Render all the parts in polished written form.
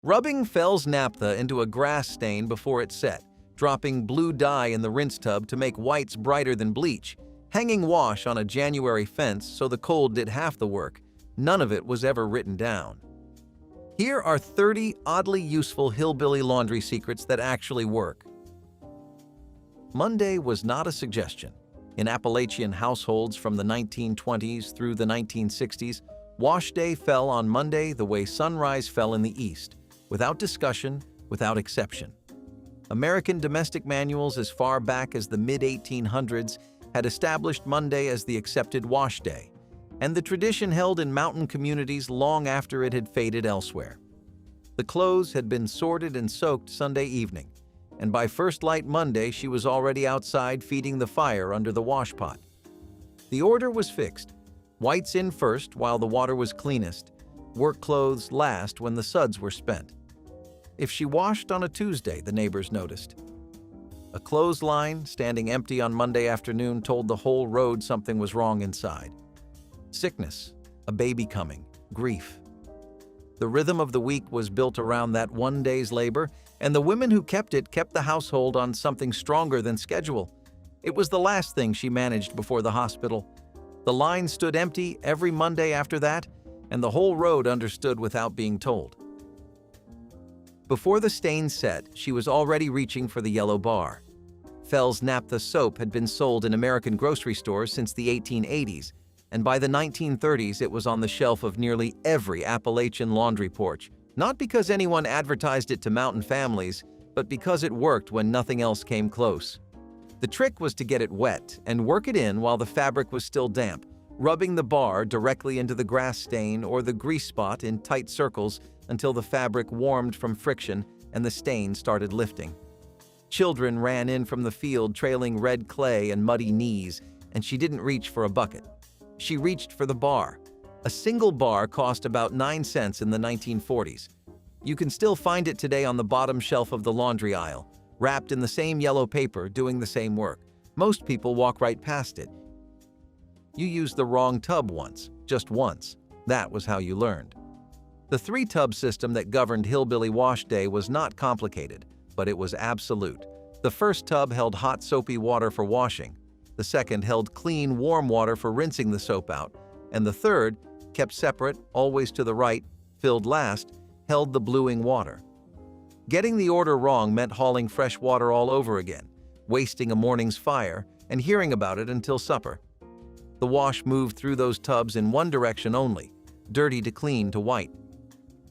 Rubbing fells naphtha into a grass stain before it set, dropping blue dye in the rinse tub to make whites brighter than bleach, hanging wash on a January fence so the cold did half the work. None of it was ever written down. Here are 30 oddly useful hillbilly laundry secrets that actually work. Monday was not a suggestion. In Appalachian households from the 1920s through the 1960s, wash day fell on Monday the way sunrise fell in the East, without discussion, without exception. American domestic manuals as far back as the mid-1800s had established Monday as the accepted wash day, and the tradition held in mountain communities long after it had faded elsewhere. The clothes had been sorted and soaked Sunday evening, and by first light Monday she was already outside feeding the fire under the wash pot. The order was fixed. Whites in first while the water was cleanest, work clothes last when the suds were spent. If she washed on a Tuesday, the neighbors noticed. A clothesline standing empty on Monday afternoon told the whole road something was wrong inside. Sickness, a baby coming, grief. The rhythm of the week was built around that one day's labor, and the women who kept it kept the household on something stronger than schedule. It was the last thing she managed before the hospital. The line stood empty every Monday after that, and the whole road understood without being told. Before the stain set, she was already reaching for the yellow bar. Fell's Naphtha soap had been sold in American grocery stores since the 1880s, and by the 1930s it was on the shelf of nearly every Appalachian laundry porch, not because anyone advertised it to mountain families, but because it worked when nothing else came close. The trick was to get it wet and work it in while the fabric was still damp, rubbing the bar directly into the grass stain or the grease spot in tight circles until the fabric warmed from friction and the stain started lifting. Children ran in from the field trailing red clay and muddy knees, and she didn't reach for a bucket. She reached for the bar. A single bar cost about 9 cents in the 1940s. You can still find it today on the bottom shelf of the laundry aisle, wrapped in the same yellow paper, doing the same work. Most people walk right past it. You used the wrong tub once, just once. That was how you learned. The 3-tub system that governed Hillbilly Wash Day was not complicated, but it was absolute. The first tub held hot soapy water for washing. The second held clean, warm water for rinsing the soap out. And the third, kept separate, always to the right, filled last, held the bluing water. Getting the order wrong meant hauling fresh water all over again, wasting a morning's fire, and hearing about it until supper. The wash moved through those tubs in one direction only, dirty to clean to white.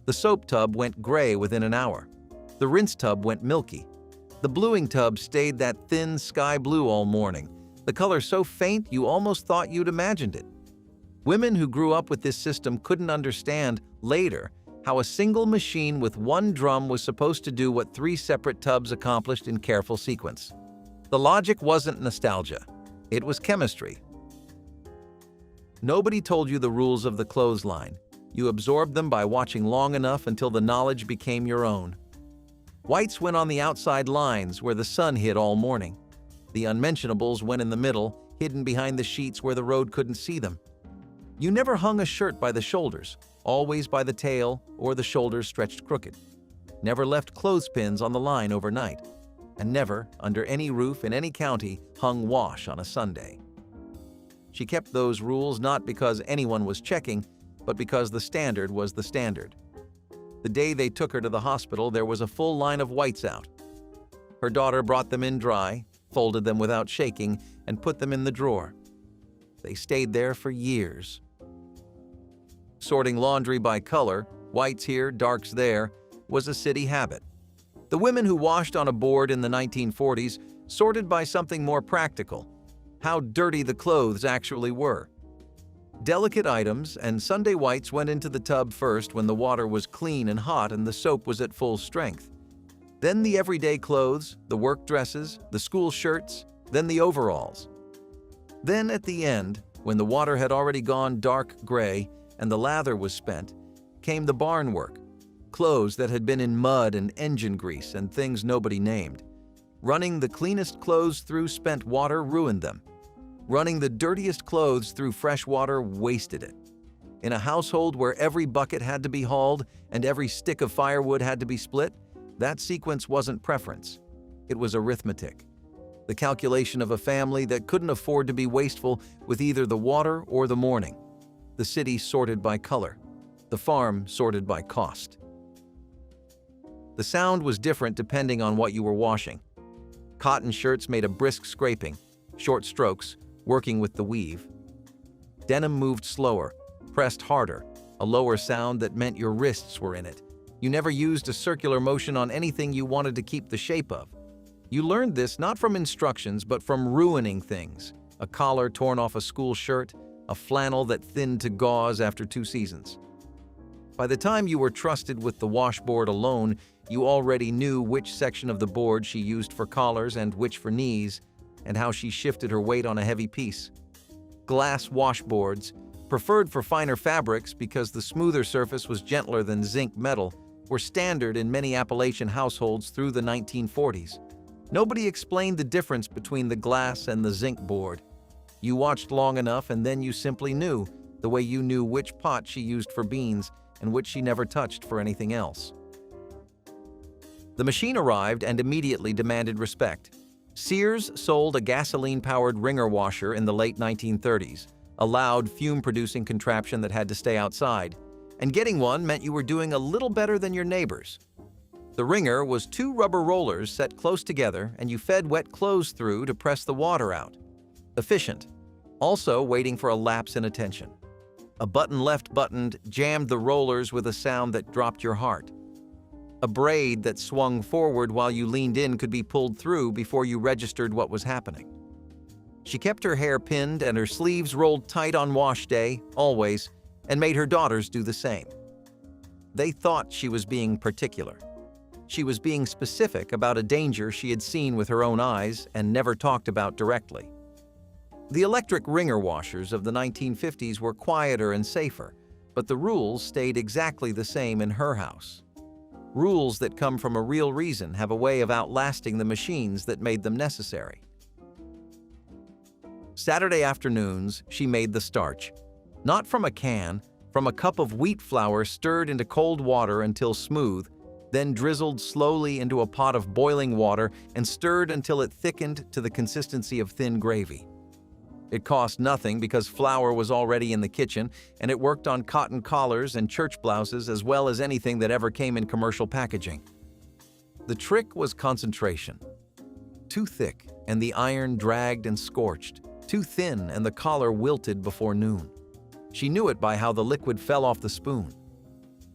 The soap tub went gray within an hour. The rinse tub went milky. The bluing tub stayed that thin sky blue all morning, the color so faint you almost thought you'd imagined it. Women who grew up with this system couldn't understand, later, how a single machine with one drum was supposed to do what 3 separate tubs accomplished in careful sequence. The logic wasn't nostalgia. It was chemistry. Nobody told you the rules of the clothesline. You absorbed them by watching long enough until the knowledge became your own. Whites went on the outside lines where the sun hit all morning. The unmentionables went in the middle, hidden behind the sheets where the road couldn't see them. You never hung a shirt by the shoulders, always by the tail or the shoulders stretched crooked. Never left clothespins on the line overnight. And never, under any roof in any county, hung wash on a Sunday. She kept those rules not because anyone was checking, but because the standard was the standard. The day they took her to the hospital, there was a full line of whites out. Her daughter brought them in dry, folded them without shaking, and put them in the drawer. They stayed there for years. Sorting laundry by color, whites here, darks there, was a city habit. The women who washed on a board in the 1940s sorted by something more practical: how dirty the clothes actually were. Delicate items and Sunday whites went into the tub first when the water was clean and hot and the soap was at full strength. Then the everyday clothes, the work dresses, the school shirts, then the overalls. Then at the end, when the water had already gone dark gray and the lather was spent, came the barn work, clothes that had been in mud and engine grease and things nobody named. Running the cleanest clothes through spent water ruined them. Running the dirtiest clothes through fresh water wasted it. In a household where every bucket had to be hauled and every stick of firewood had to be split, that sequence wasn't preference. It was arithmetic. The calculation of a family that couldn't afford to be wasteful with either the water or the mourning. The city sorted by color. The farm sorted by cost. The sound was different depending on what you were washing. Cotton shirts made a brisk scraping, short strokes, working with the weave. Denim moved slower, pressed harder, a lower sound that meant your wrists were in it. You never used a circular motion on anything you wanted to keep the shape of. You learned this not from instructions, but from ruining things. A collar torn off a school shirt, a flannel that thinned to gauze after 2 seasons. By the time you were trusted with the washboard alone, you already knew which section of the board she used for collars and which for knees, and how she shifted her weight on a heavy piece. Glass washboards, preferred for finer fabrics because the smoother surface was gentler than zinc metal, were standard in many Appalachian households through the 1940s. Nobody explained the difference between the glass and the zinc board. You watched long enough and then you simply knew, the way you knew which pot she used for beans and which she never touched for anything else. The machine arrived and immediately demanded respect. Sears sold a gasoline-powered wringer washer in the late 1930s, a loud, fume-producing contraption that had to stay outside, and getting one meant you were doing a little better than your neighbors. The wringer was 2 rubber rollers set close together and you fed wet clothes through to press the water out. Efficient. Also waiting for a lapse in attention. A button left buttoned jammed the rollers with a sound that dropped your heart. A braid that swung forward while you leaned in could be pulled through before you registered what was happening. She kept her hair pinned and her sleeves rolled tight on wash day, always, and made her daughters do the same. They thought she was being particular. She was being specific about a danger she had seen with her own eyes and never talked about directly. The electric wringer washers of the 1950s were quieter and safer, but the rules stayed exactly the same in her house. Rules that come from a real reason have a way of outlasting the machines that made them necessary. Saturday afternoons, she made the starch. Not from a can, from a cup of wheat flour stirred into cold water until smooth, then drizzled slowly into a pot of boiling water and stirred until it thickened to the consistency of thin gravy. It cost nothing because flour was already in the kitchen, and it worked on cotton collars and church blouses as well as anything that ever came in commercial packaging. The trick was concentration. Too thick, and the iron dragged and scorched. Too thin, and the collar wilted before noon. She knew it by how the liquid fell off the spoon.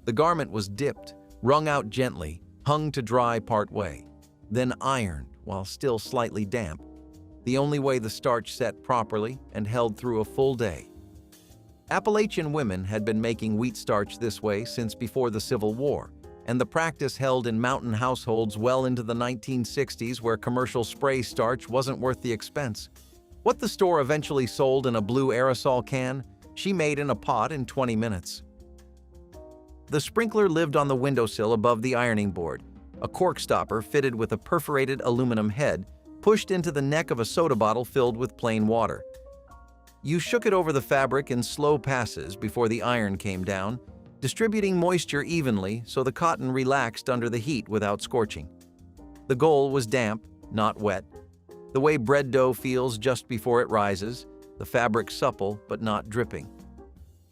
The garment was dipped, wrung out gently, hung to dry part way, then ironed while still slightly damp, the only way the starch set properly and held through a full day. Appalachian women had been making wheat starch this way since before the Civil War, and the practice held in mountain households well into the 1960s where commercial spray starch wasn't worth the expense. What the store eventually sold in a blue aerosol can, she made in a pot in 20 minutes. The sprinkler lived on the windowsill above the ironing board, a cork stopper fitted with a perforated aluminum head pushed into the neck of a soda bottle filled with plain water. You shook it over the fabric in slow passes before the iron came down, distributing moisture evenly so the cotton relaxed under the heat without scorching. The goal was damp, not wet. The way bread dough feels just before it rises, the fabric supple but not dripping.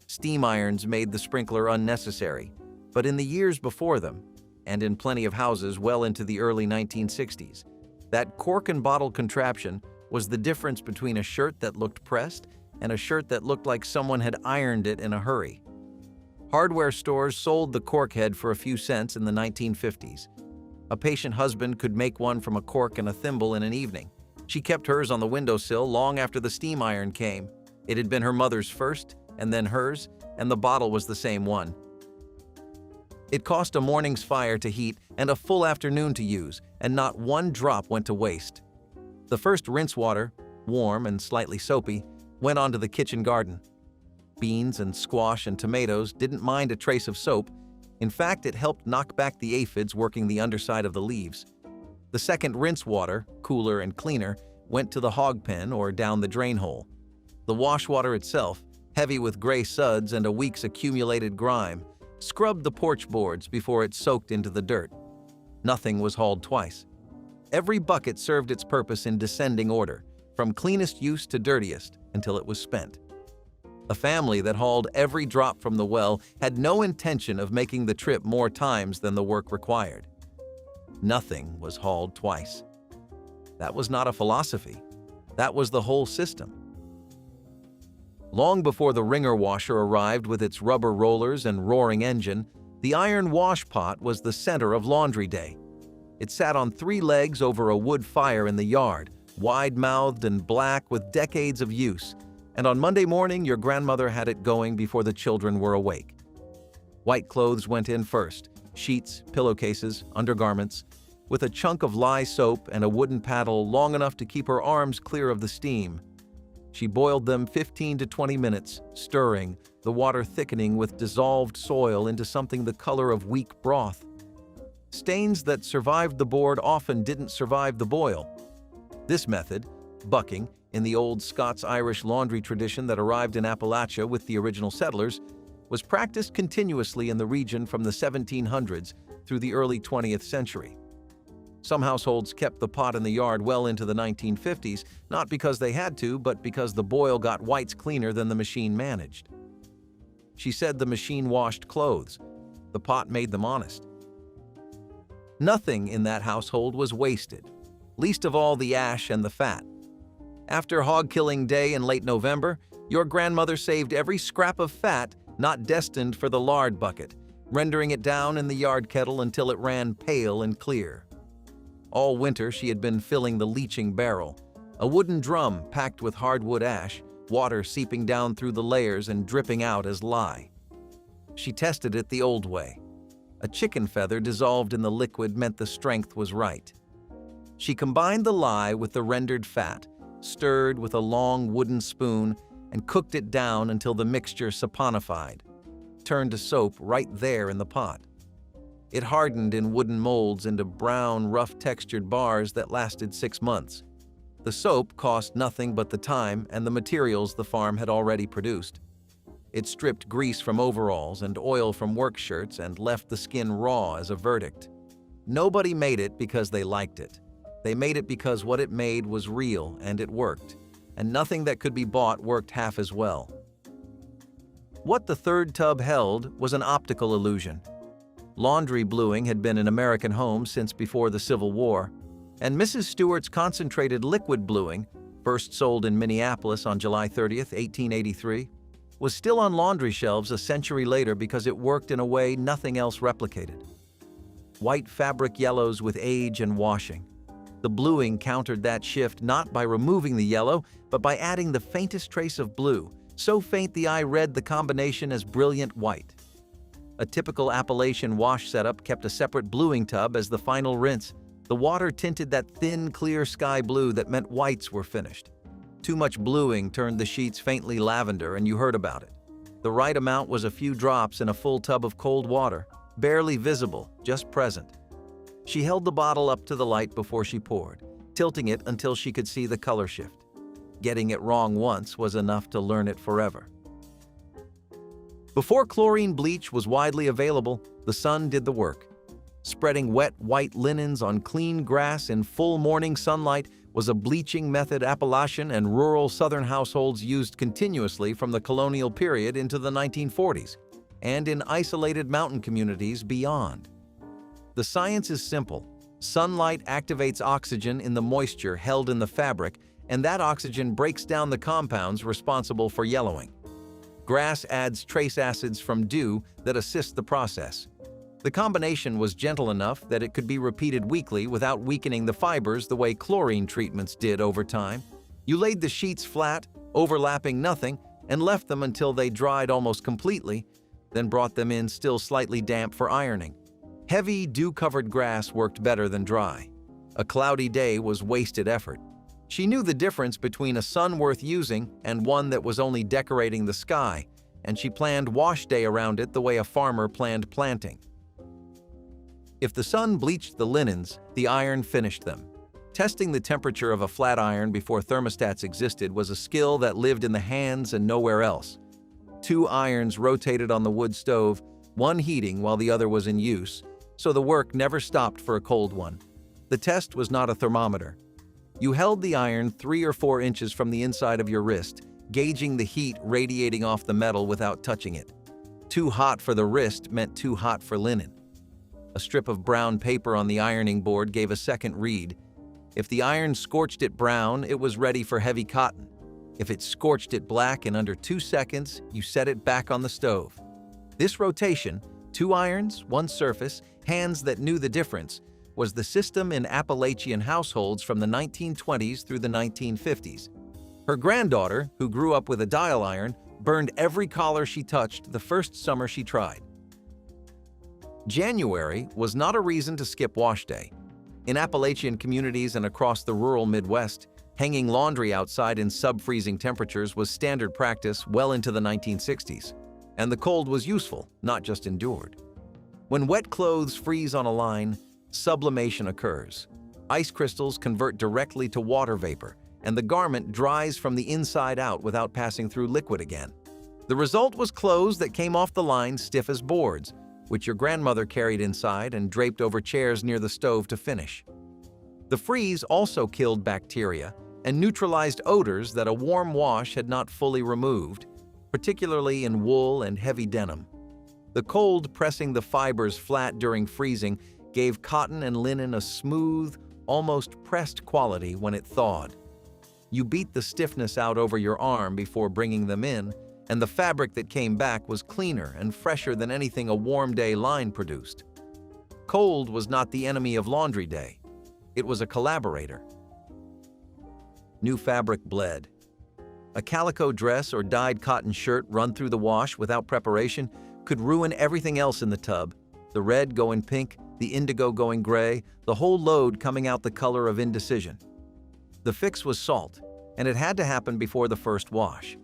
Steam irons made the sprinkler unnecessary, but in the years before them, and in plenty of houses well into the early 1960s, that cork and bottle contraption was the difference between a shirt that looked pressed and a shirt that looked like someone had ironed it in a hurry. Hardware stores sold the cork head for a few cents in the 1950s. A patient husband could make one from a cork and a thimble in an evening. She kept hers on the windowsill long after the steam iron came. It had been her mother's first, and then hers, and the bottle was the same one. It cost a morning's fire to heat and a full afternoon to use, and not one drop went to waste. The first rinse water, warm and slightly soapy, went onto the kitchen garden. Beans and squash and tomatoes didn't mind a trace of soap. In fact, it helped knock back the aphids working the underside of the leaves. The second rinse water, cooler and cleaner, went to the hog pen or down the drain hole. The wash water itself, heavy with gray suds and a week's accumulated grime, scrubbed the porch boards before it soaked into the dirt. Nothing was hauled twice. Every bucket served its purpose in descending order, from cleanest use to dirtiest, until it was spent. A family that hauled every drop from the well had no intention of making the trip more times than the work required. Nothing was hauled twice. That was not a philosophy. That was the whole system. Long before the wringer washer arrived with its rubber rollers and roaring engine, the iron wash pot was the center of laundry day. It sat on 3 legs over a wood fire in the yard, wide-mouthed and black with decades of use, and on Monday morning your grandmother had it going before the children were awake. White clothes went in first, sheets, pillowcases, undergarments, with a chunk of Lye Soap and a wooden paddle long enough to keep her arms clear of the steam. She boiled them 15 to 20 minutes, stirring, the water thickening with dissolved soil into something the color of weak broth. Stains that survived the board often didn't survive the boil. This method, bucking, in the old Scots-Irish laundry tradition that arrived in Appalachia with the original settlers, was practiced continuously in the region from the 1700s through the early 20th century. Some households kept the pot in the yard well into the 1950s, not because they had to, but because the boil got whites cleaner than the machine managed. She said the machine washed clothes. The pot made them honest. Nothing in that household was wasted, least of all the ash and the fat. After Hog Killing Day in late November, your grandmother saved every scrap of fat not destined for the lard bucket, rendering it down in the yard kettle until it ran pale and clear. All winter she had been filling the leaching barrel, a wooden drum packed with hardwood ash, water seeping down through the layers and dripping out as lye. She tested it the old way. A chicken feather dissolved in the liquid meant the strength was right. She combined the lye with the rendered fat, stirred with a long wooden spoon, and cooked it down until the mixture saponified, turned to soap right there in the pot. It hardened in wooden molds into brown, rough-textured bars that lasted 6 months. The soap cost nothing but the time and the materials the farm had already produced. It stripped grease from overalls and oil from work shirts and left the skin raw as a verdict. Nobody made it because they liked it. They made it because what it made was real and it worked, and nothing that could be bought worked half as well. What the third tub held was an optical illusion. Laundry bluing had been in American homes since before the Civil War, and Mrs. Stewart's concentrated liquid bluing, first sold in Minneapolis on July 30, 1883, was still on laundry shelves a century later because it worked in a way nothing else replicated. White fabric yellows with age and washing. The bluing countered that shift not by removing the yellow, but by adding the faintest trace of blue, so faint the eye read the combination as brilliant white. A typical Appalachian wash setup kept a separate bluing tub as the final rinse. The water tinted that thin, clear sky blue that meant whites were finished. Too much bluing turned the sheets faintly lavender, and you heard about it. The right amount was a few drops in a full tub of cold water, barely visible, just present. She held the bottle up to the light before she poured, tilting it until she could see the color shift. Getting it wrong once was enough to learn it forever. Before chlorine bleach was widely available, the sun did the work. Spreading wet white linens on clean grass in full morning sunlight was a bleaching method Appalachian and rural southern households used continuously from the colonial period into the 1940s, and in isolated mountain communities beyond. The science is simple. Sunlight activates oxygen in the moisture held in the fabric, and that oxygen breaks down the compounds responsible for yellowing. Grass adds trace acids from dew that assist the process. The combination was gentle enough that it could be repeated weekly without weakening the fibers the way chlorine treatments did over time. You laid the sheets flat, overlapping nothing, and left them until they dried almost completely, then brought them in still slightly damp for ironing. Heavy, dew-covered grass worked better than dry. A cloudy day was wasted effort. She knew the difference between a sun worth using and one that was only decorating the sky, and she planned wash day around it the way a farmer planned planting. If the sun bleached the linens, the iron finished them. Testing the temperature of a flat iron before thermostats existed was a skill that lived in the hands and nowhere else. 2 irons rotated on the wood stove, one heating while the other was in use, so the work never stopped for a cold one. The test was not a thermometer. You held the iron 3 or 4 inches from the inside of your wrist, gauging the heat radiating off the metal without touching it. Too hot for the wrist meant too hot for linen. A strip of brown paper on the ironing board gave a second read. If the iron scorched it brown, it was ready for heavy cotton. If it scorched it black in under 2 seconds, you set it back on the stove. This rotation, 2 irons, 1 surface, hands that knew the difference, was the system in Appalachian households from the 1920s through the 1950s. Her granddaughter, who grew up with a dial iron, burned every collar she touched the first summer she tried. January was not a reason to skip wash day. In Appalachian communities and across the rural Midwest, hanging laundry outside in sub-freezing temperatures was standard practice well into the 1960s. And the cold was useful, not just endured. When wet clothes freeze on a line, sublimation occurs. Ice crystals convert directly to water vapor, and the garment dries from the inside out without passing through liquid again. The result was clothes that came off the line stiff as boards, which your grandmother carried inside and draped over chairs near the stove to finish. The freeze also killed bacteria and neutralized odors that a warm wash had not fully removed, particularly in wool and heavy denim. The cold pressing the fibers flat during freezing gave cotton and linen a smooth, almost pressed quality when it thawed. You beat the stiffness out over your arm before bringing them in, and the fabric that came back was cleaner and fresher than anything a warm day line produced. Cold was not the enemy of laundry day. It was a collaborator. New fabric bled. A calico dress or dyed cotton shirt run through the wash without preparation could ruin everything else in the tub. The red going pink, the indigo going gray, the whole load coming out the color of indecision. The fix was salt, and it had to happen before the first wash.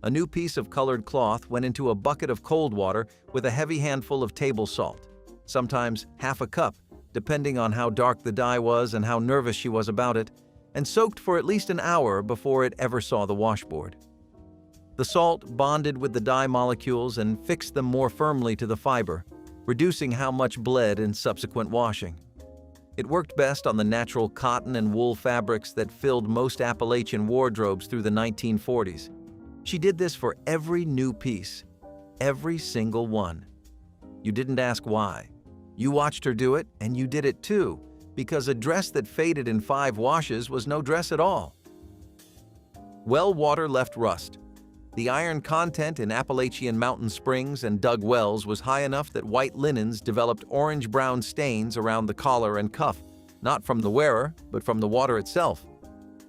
A new piece of colored cloth went into a bucket of cold water with a heavy handful of table salt, sometimes half a cup, depending on how dark the dye was and how nervous she was about it, and soaked for at least an hour before it ever saw the washboard. The salt bonded with the dye molecules and fixed them more firmly to the fiber, reducing how much bled in subsequent washing. It worked best on the natural cotton and wool fabrics that filled most Appalachian wardrobes through the 1940s. She did this for every new piece, every single one. You didn't ask why. You watched her do it, and you did it too, because a dress that faded in 5 washes was no dress at all. Well water left rust. The iron content in Appalachian mountain springs and dug wells was high enough that white linens developed orange-brown stains around the collar and cuff, not from the wearer, but from the water itself.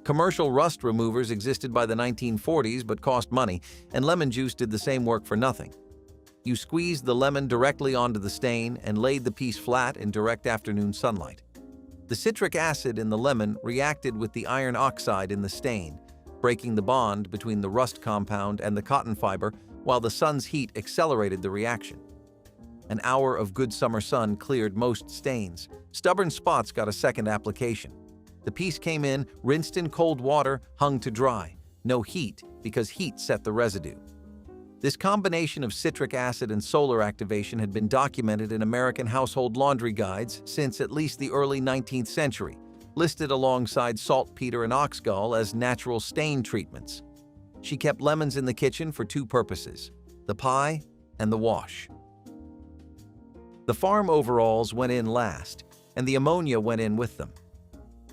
Commercial rust removers existed by the 1940s but cost money, and lemon juice did the same work for nothing. You squeezed the lemon directly onto the stain and laid the piece flat in direct afternoon sunlight. The citric acid in the lemon reacted with the iron oxide in the stain, breaking the bond between the rust compound and the cotton fiber, while the sun's heat accelerated the reaction. An hour of good summer sun cleared most stains. Stubborn spots got a second application. The piece came in, rinsed in cold water, hung to dry. No heat, because heat set the residue. This combination of citric acid and solar activation had been documented in American household laundry guides since at least the early 19th century, listed alongside saltpeter and oxgall as natural stain treatments. She kept lemons in the kitchen for 2 purposes: the pie and the wash. The farm overalls went in last, and the ammonia went in with them.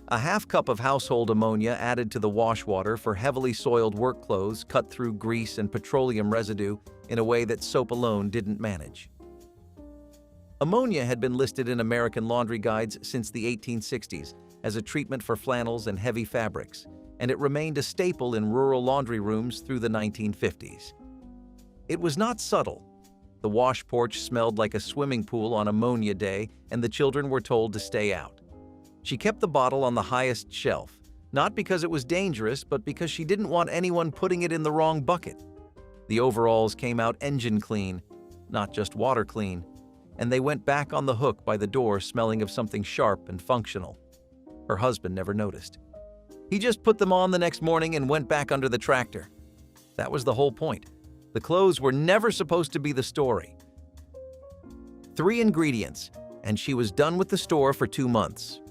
A half cup of household ammonia added to the wash water for heavily soiled work clothes cut through grease and petroleum residue in a way that soap alone didn't manage. Ammonia had been listed in American laundry guides since the 1860s as a treatment for flannels and heavy fabrics, and it remained a staple in rural laundry rooms through the 1950s. It was not subtle. The wash porch smelled like a swimming pool on ammonia day, and the children were told to stay out. She kept the bottle on the highest shelf, not because it was dangerous, but because she didn't want anyone putting it in the wrong bucket. The overalls came out engine clean, not just water clean, and they went back on the hook by the door smelling of something sharp and functional. Her husband never noticed. He just put them on the next morning and went back under the tractor. That was the whole point. The clothes were never supposed to be the story. 3 ingredients, and she was done with the store for 2 months.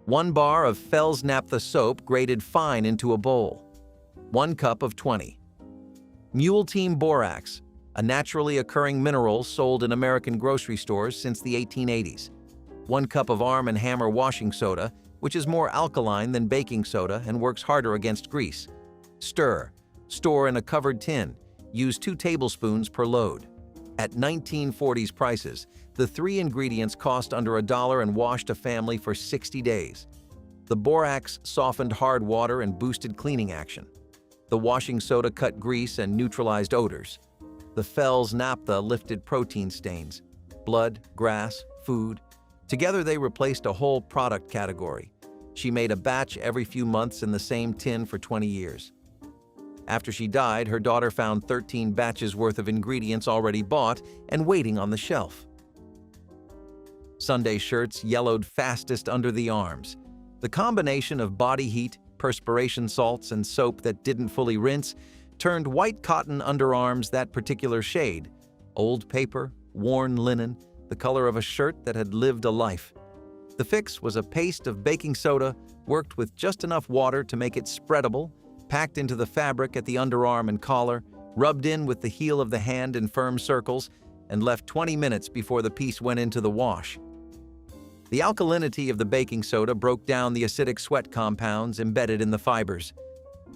1 bar of Fels Naphtha soap grated fine into a bowl. 1 cup of 20. Mule Team Borax, a naturally occurring mineral sold in American grocery stores since the 1880s. 1 cup of Arm & Hammer washing soda, which is more alkaline than baking soda and works harder against grease. Stir. Store in a covered tin. Use 2 tablespoons per load. At 1940s prices, the 3 ingredients cost under $1 and washed a family for 60 days. The borax softened hard water and boosted cleaning action. The washing soda cut grease and neutralized odors. The Fels Naphtha lifted protein stains, blood, grass, food. Together they replaced a whole product category. She made a batch every few months in the same tin for 20 years. After she died, her daughter found 13 batches worth of ingredients already bought and waiting on the shelf. Sunday shirts yellowed fastest under the arms. The combination of body heat, perspiration salts, and soap that didn't fully rinse turned white cotton underarms that particular shade. Old paper, worn linen, the color of a shirt that had lived a life. The fix was a paste of baking soda worked with just enough water to make it spreadable, packed into the fabric at the underarm and collar, rubbed in with the heel of the hand in firm circles, and left 20 minutes before the piece went into the wash. The alkalinity of the baking soda broke down the acidic sweat compounds embedded in the fibers.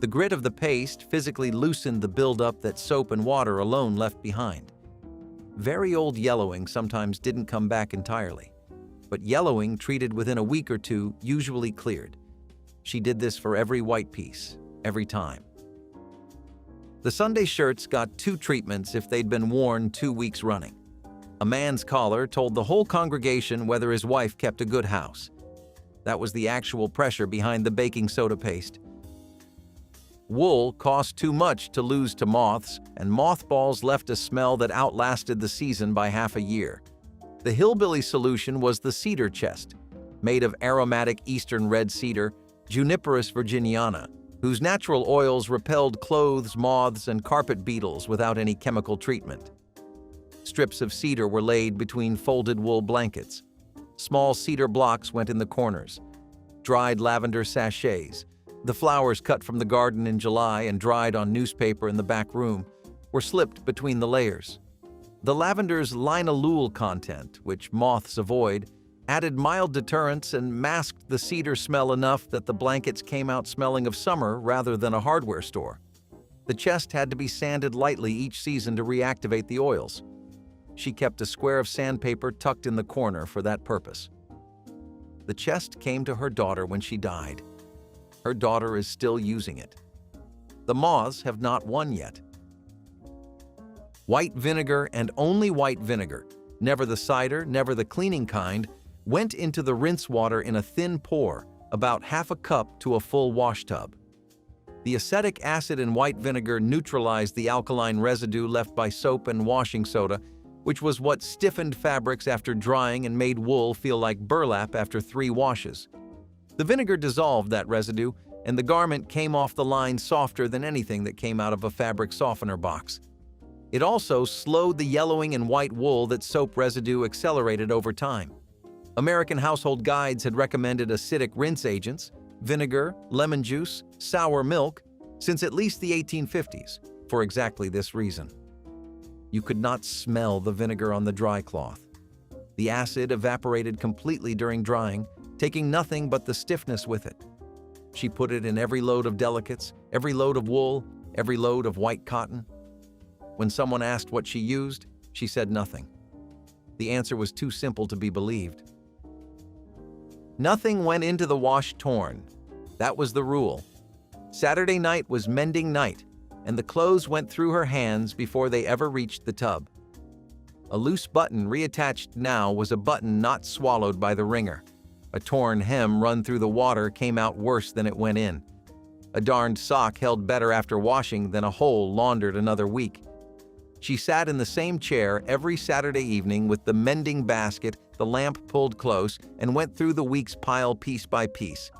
The grit of the paste physically loosened the buildup that soap and water alone left behind. Very old yellowing sometimes didn't come back entirely, but yellowing treated within a week or 2 usually cleared. She did this for every white piece, every time. The Sunday shirts got 2 treatments if they'd been worn 2 weeks running. A man's collar told the whole congregation whether his wife kept a good house. That was the actual pressure behind the baking soda paste. Wool cost too much to lose to moths, and mothballs left a smell that outlasted the season by half a year. The Hillbilly solution was the Cedar chest, made of aromatic eastern red cedar, Juniperus virginiana, whose natural oils repelled clothes, moths, and carpet beetles without any chemical treatment. Strips of cedar were laid between folded wool blankets. Small cedar blocks went in the corners. Dried lavender sachets, the flowers cut from the garden in July and dried on newspaper in the back room, were slipped between the layers. The lavender's linalool content, which moths avoid, added mild deterrents and masked the cedar smell enough that the blankets came out smelling of summer rather than a hardware store. The chest had to be sanded lightly each season to reactivate the oils. She kept a square of sandpaper tucked in the corner for that purpose. The chest came to her daughter when she died. Her daughter is still using it. The moths have not won yet. White vinegar and only white vinegar, never the cider, never the cleaning kind, went into the rinse water in a thin pour, about half a cup to a full wash tub. The acetic acid in white vinegar neutralized the alkaline residue left by soap and washing soda, which was what stiffened fabrics after drying and made wool feel like burlap after 3 washes. The vinegar dissolved that residue, and the garment came off the line softer than anything that came out of a fabric softener box. It also slowed the yellowing in white wool that soap residue accelerated over time. American household guides had recommended acidic rinse agents, vinegar, lemon juice, sour milk, since at least the 1850s, for exactly this reason. You could not smell the vinegar on the dry cloth. The acid evaporated completely during drying, taking nothing but the stiffness with it. She put it in every load of delicates, every load of wool, every load of white cotton. When someone asked what she used, she said nothing. The answer was too simple to be believed. Nothing went into the wash torn. That was the rule. Saturday night was mending night, and the clothes went through her hands before they ever reached the tub. A loose button reattached now was a button not swallowed by the wringer. A torn hem run through the water came out worse than it went in. A darned sock held better after washing than a hole laundered another week. She sat in the same chair every Saturday evening with the mending basket, the lamp pulled close, and went through the week's pile piece by piece.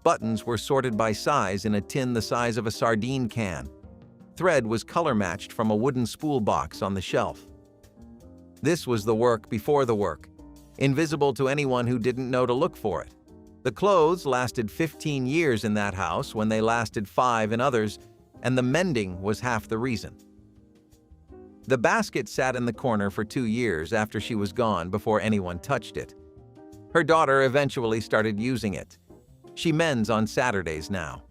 Buttons were sorted by size in a tin the size of a sardine can. thread was color-matched from a wooden spool box on the shelf. This was the work before the work, invisible to anyone who didn't know to look for it. The clothes lasted 15 years in that house when they lasted 5 in others, and the mending was half the reason. The basket sat in the corner for 2 years after she was gone before anyone touched it. Her daughter eventually started using it. She mends on Saturdays now.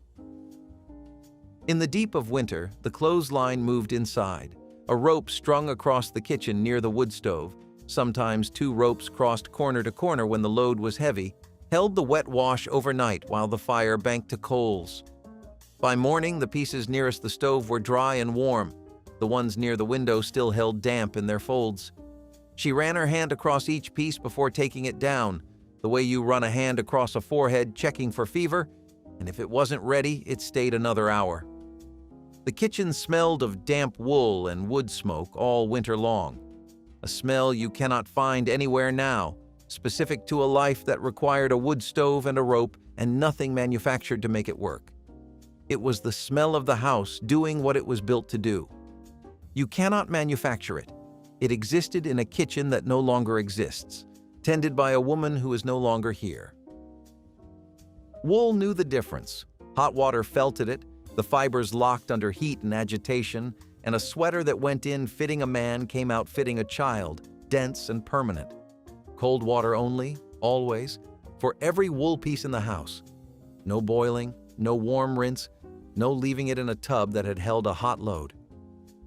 In the deep of winter, the clothesline moved inside. A rope strung across the kitchen near the wood stove, sometimes 2 ropes crossed corner to corner when the load was heavy, held the wet wash overnight while the fire banked to coals. By morning, the pieces nearest the stove were dry and warm. The ones near the window still held damp in their folds. She ran her hand across each piece before taking it down, the way you run a hand across a forehead checking for fever, and if it wasn't ready, it stayed another hour. The kitchen smelled of damp wool and wood smoke all winter long, a smell you cannot find anywhere now, specific to a life that required a wood stove and a rope and nothing manufactured to make it work. It was the smell of the house doing what it was built to do. You cannot manufacture it. It existed in a kitchen that no longer exists, tended by a woman who is no longer here. Wool knew the difference. Hot water felted it, the fibers locked under heat and agitation, and a sweater that went in fitting a man came out fitting a child, dense and permanent. Cold water only, always, for every wool piece in the house. No boiling, no warm rinse, no leaving it in a tub that had held a hot load.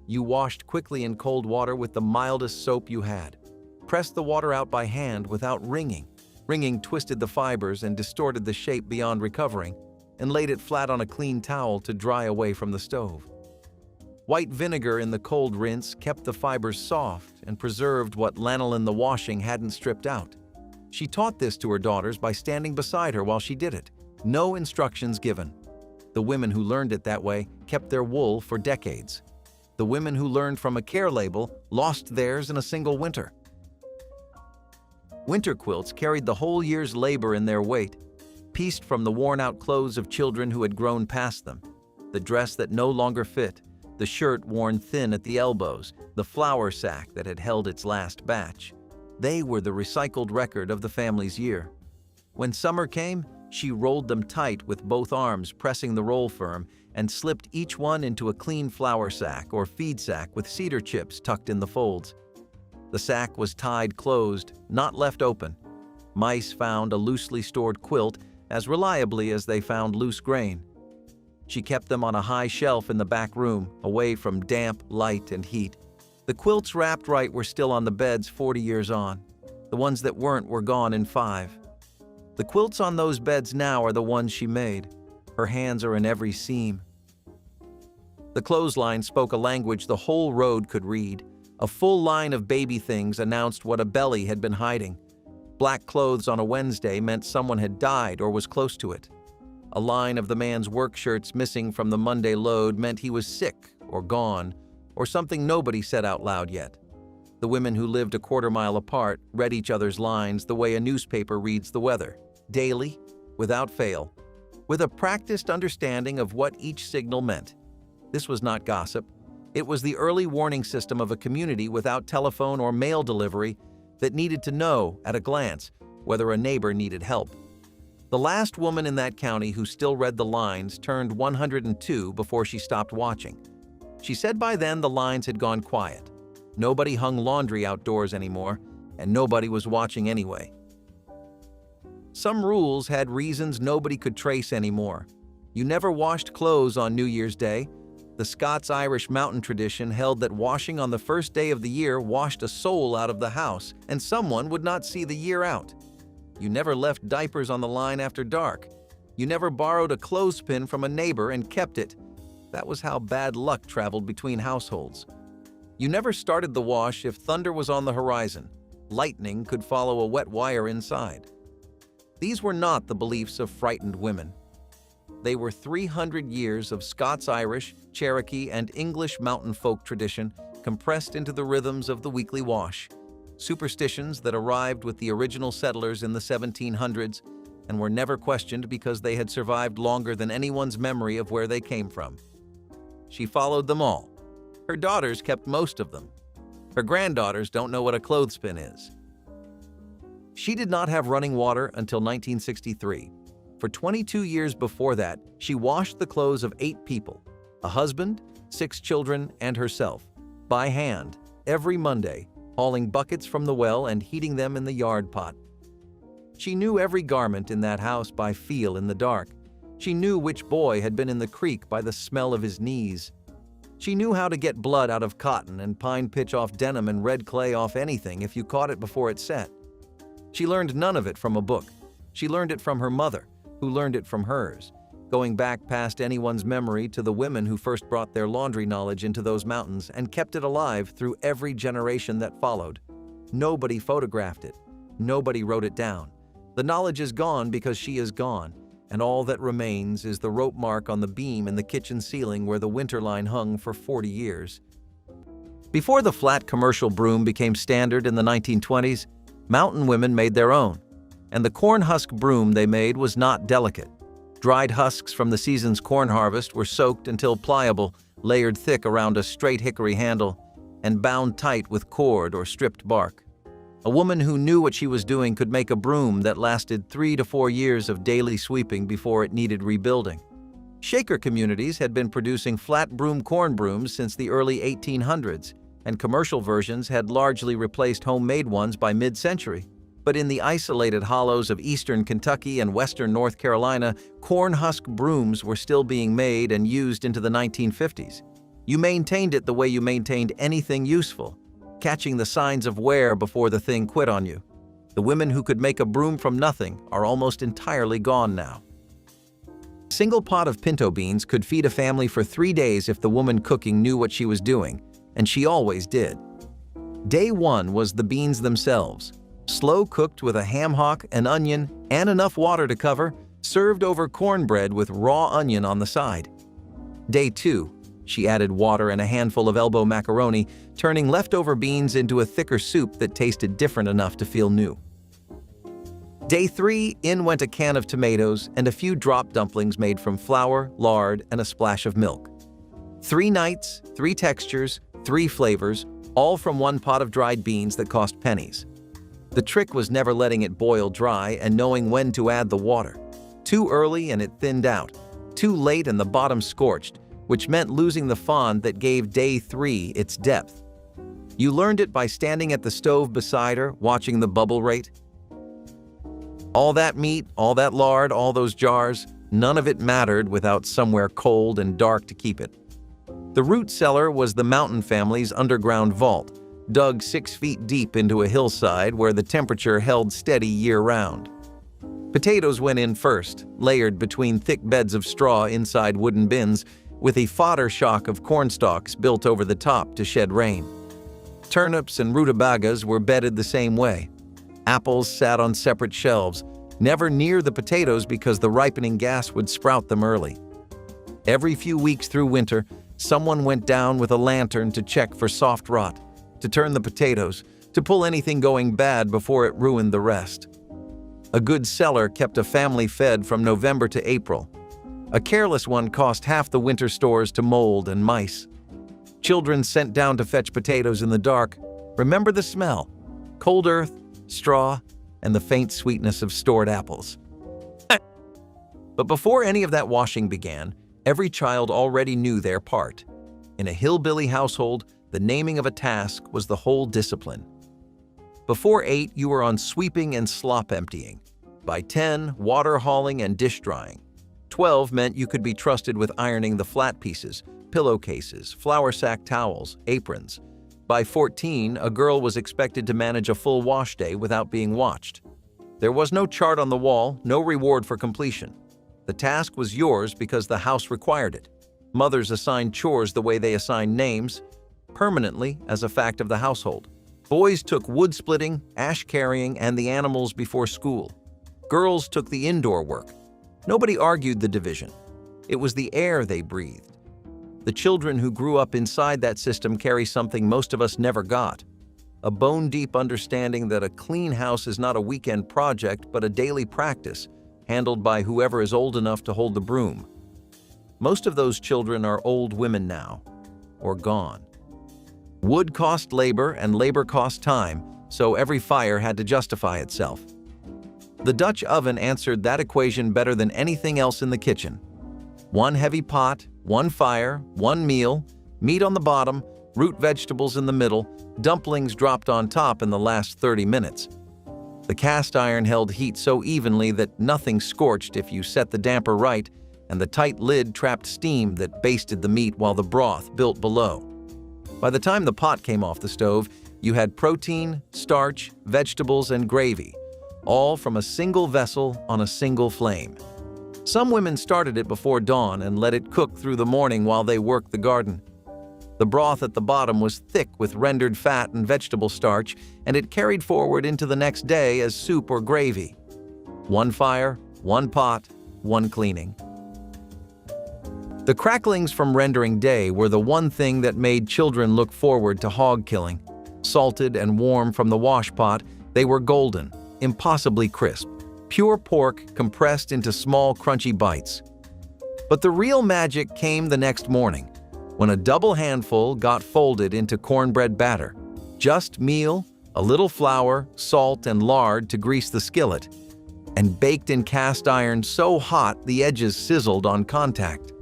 You washed quickly in cold water with the mildest soap you had. Pressed the water out by hand without wringing. Wringing twisted the fibers and distorted the shape beyond recovering, and laid it flat on a clean towel to dry away from the stove. White vinegar in the cold rinse kept the fibers soft and preserved what lanolin the washing hadn't stripped out. She taught this to her daughters by standing beside her while she did it. No instructions given. The women who learned it that way kept their wool for decades. The women who learned from a care label lost theirs in a single winter. Winter quilts carried the whole year's labor in their weight, pieced from the worn-out clothes of children who had grown past them, the dress that no longer fit, the shirt worn thin at the elbows, the flour sack that had held its last batch. They were the recycled record of the family's year. When summer came, she rolled them tight with both arms pressing the roll firm and slipped each one into a clean flour sack or feed sack with cedar chips tucked in the folds. The sack was tied closed, not left open. Mice found a loosely stored quilt as reliably as they found loose grain. She kept them on a high shelf in the back room, away from damp, light, and heat. The quilts wrapped right were still on the beds 40 years on. The ones that weren't were gone in 5. The quilts on those beds now are the ones she made. Her hands are in every seam. The clothesline spoke a language the whole road could read. A full line of baby things announced what a belly had been hiding. Black clothes on a Wednesday meant someone had died or was close to it. A line of the man's work shirts missing from the Monday load meant he was sick or gone, or something nobody said out loud yet. The women who lived a quarter-mile apart read each other's lines the way a newspaper reads the weather, daily, without fail, with a practiced understanding of what each signal meant. This was not gossip. It was the early warning system of a community without telephone or mail delivery that needed to know, at a glance, whether a neighbor needed help. The last woman in that county who still read the lines turned 102 before she stopped watching. She said by then the lines had gone quiet. Nobody hung laundry outdoors anymore, and nobody was watching anyway. Some rules had reasons nobody could trace anymore. You never washed clothes on New Year's Day. The Scots-Irish mountain tradition held that washing on the first day of the year washed a soul out of the house, and someone would not see the year out. You never left diapers on the line after dark. You never borrowed a clothespin from a neighbor and kept it. That was how bad luck traveled between households. You never started the wash if thunder was on the horizon. Lightning could follow a wet wire inside. These were not the beliefs of frightened women. They were 300 years of Scots-Irish, Cherokee, and English mountain folk tradition compressed into the rhythms of the weekly wash. Superstitions that arrived with the original settlers in the 1700s and were never questioned because they had survived longer than anyone's memory of where they came from. she followed them all. Her daughters kept most of them. Her granddaughters don't know what a clothespin is. She did not have running water until 1963. For 22 years before that, she washed the clothes of 8 people, a husband, 6 children, and herself, by hand, every Monday, hauling buckets from the well and heating them in the yard pot. She knew every garment in that house by feel in the dark. She knew which boy had been in the creek by the smell of his knees. She knew how to get blood out of cotton and pine pitch off denim and red clay off anything if you caught it before it set. She learned none of it from a book. She learned it from her mother, who learned it from hers, going back past anyone's memory to the women who first brought their laundry knowledge into those mountains and kept it alive through every generation that followed. Nobody photographed it. Nobody wrote it down. The knowledge is gone because she is gone, and all that remains is the rope mark on the beam in the kitchen ceiling where the winter line hung for 40 years. Before the flat commercial broom became standard in the 1920s, mountain women made their own, and the corn husk broom they made was not delicate. Dried husks from the season's corn harvest were soaked until pliable, layered thick around a straight hickory handle, and bound tight with cord or stripped bark. A woman who knew what she was doing could make a broom that lasted 3 to 4 years of daily sweeping before it needed rebuilding. Shaker communities had been producing flat broom corn brooms since the early 1800s, and commercial versions had largely replaced homemade ones by mid-century. But in the isolated hollows of eastern Kentucky and western North Carolina, corn husk brooms were still being made and used into the 1950s. You maintained it the way you maintained anything useful, catching the signs of wear before the thing quit on you. The women who could make a broom from nothing are almost entirely gone now. A single pot of pinto beans could feed a family for 3 days if the woman cooking knew what she was doing, and she always did. Day 1 was the beans themselves, slow cooked with a ham hock, an onion, and enough water to cover, served over cornbread with raw onion on the side. Day 2, she added water and a handful of elbow macaroni, turning leftover beans into a thicker soup that tasted different enough to feel new. Day 3, in went a can of tomatoes and a few drop dumplings made from flour, lard, and a splash of milk. 3 nights, 3 textures, 3 flavors, all from one pot of dried beans that cost pennies. The trick was never letting it boil dry and knowing when to add the water. Too early and it thinned out. Too late and the bottom scorched, which meant losing the fond that gave day 3 its depth. You learned it by standing at the stove beside her, watching the bubble rate. All that meat, all that lard, all those jars, none of it mattered without somewhere cold and dark to keep it. The Root Cellar was the mountain family's underground vault, dug 6 feet deep into a hillside where the temperature held steady year-round. Potatoes went in first, layered between thick beds of straw inside wooden bins, with a fodder shock of cornstalks built over the top to shed rain. Turnips and rutabagas were bedded the same way. Apples sat on separate shelves, never near the potatoes because the ripening gas would sprout them early. Every few weeks through winter, someone went down with a lantern to check for soft rot, to turn the potatoes, to pull anything going bad before it ruined the rest. A good cellar kept a family fed from November to April. A careless one cost half the winter stores to mold and mice. Children sent down to fetch potatoes in the dark. Remember the smell: cold earth, straw, and the faint sweetness of stored apples. But before any of that washing began, every child already knew their part. In a hillbilly household, the naming of a task was the whole discipline. Before 8, you were on sweeping and slop emptying. By 10, water hauling and dish drying. 12 meant you could be trusted with ironing the flat pieces, pillowcases, flour sack towels, aprons. By 14, a girl was expected to manage a full wash day without being watched. There was no chart on the wall, no reward for completion. The task was yours because the house required it. Mothers assigned chores the way they assigned names, permanently as a fact of the household. Boys took wood splitting, ash carrying, and the animals before school. Girls took the indoor work. Nobody argued the division. It was the air they breathed. The children who grew up inside that system carry something most of us never got: a bone-deep understanding that a clean house is not a weekend project but a daily practice, handled by whoever is old enough to hold the broom. Most of those children are old women now, or gone. Wood cost labor and labor cost time, so every fire had to justify itself. The Dutch oven answered that equation better than anything else in the kitchen. One heavy pot, one fire, one meal, meat on the bottom, root vegetables in the middle, dumplings dropped on top in the last 30 minutes. The cast iron held heat so evenly that nothing scorched if you set the damper right, and the tight lid trapped steam that basted the meat while the broth built below. By the time the pot came off the stove, you had protein, starch, vegetables, and gravy, all from a single vessel on a single flame. Some women started it before dawn and let it cook through the morning while they worked the garden. The broth at the bottom was thick with rendered fat and vegetable starch, and it carried forward into the next day as soup or gravy. One fire, one pot, one cleaning. The cracklings from rendering day were the one thing that made children look forward to hog killing. Salted and warm from the wash pot, they were golden, impossibly crisp, pure pork compressed into small crunchy bites. But the real magic came the next morning, when a double handful got folded into cornbread batter. Just meal, a little flour, salt, and lard to grease the skillet, and baked in cast iron so hot the edges sizzled on contact.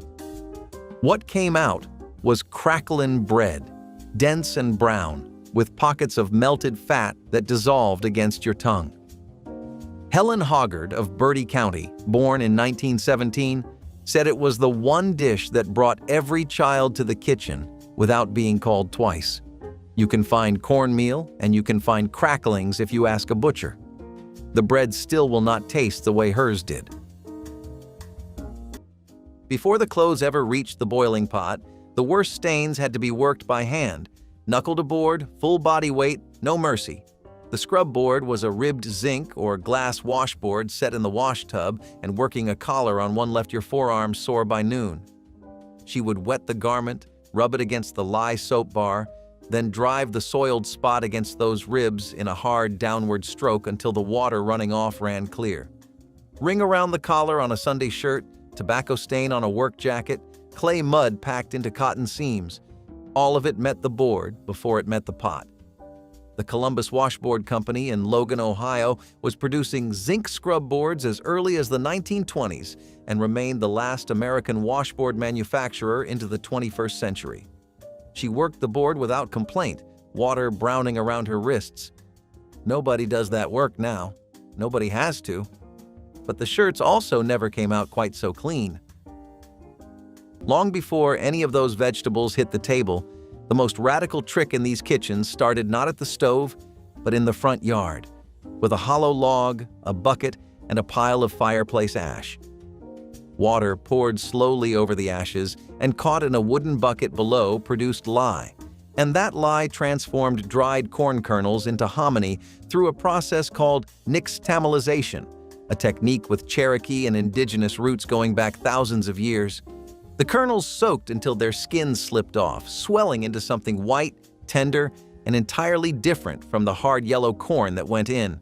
What came out was crackling bread, dense and brown, with pockets of melted fat that dissolved against your tongue. Helen Hoggard of Bertie County, born in 1917, said it was the one dish that brought every child to the kitchen without being called twice. You can find cornmeal and you can find cracklings if you ask a butcher. The bread still will not taste the way hers did. Before the clothes ever reached the boiling pot, the worst stains had to be worked by hand. Knuckle to board, full body weight, no mercy. The scrub board was a ribbed zinc or glass washboard set in the wash tub, and working a collar on one left your forearm sore by noon. She would wet the garment, rub it against the Lye Soap bar, then drive the soiled spot against those ribs in a hard downward stroke until the water running off ran clear. Ring around the collar on a Sunday shirt, tobacco stain on a work jacket, clay mud packed into cotton seams. All of it met the board before it met the pot. The Columbus Washboard Company in Logan, Ohio, was producing zinc scrub boards as early as the 1920s and remained the last American washboard manufacturer into the 21st century. She worked the board without complaint, water browning around her wrists. Nobody does that work now. Nobody has to. But the shirts also never came out quite so clean. Long before any of those vegetables hit the table, the most radical trick in these kitchens started not at the stove, but in the front yard, with a hollow log, a bucket, and a pile of fireplace ash. Water poured slowly over the ashes and caught in a wooden bucket below produced lye, and that lye transformed dried corn kernels into hominy through a process called nixtamalization, a technique with Cherokee and indigenous roots going back thousands of years. The kernels soaked until their skins slipped off, swelling into something white, tender, and entirely different from the hard yellow corn that went in.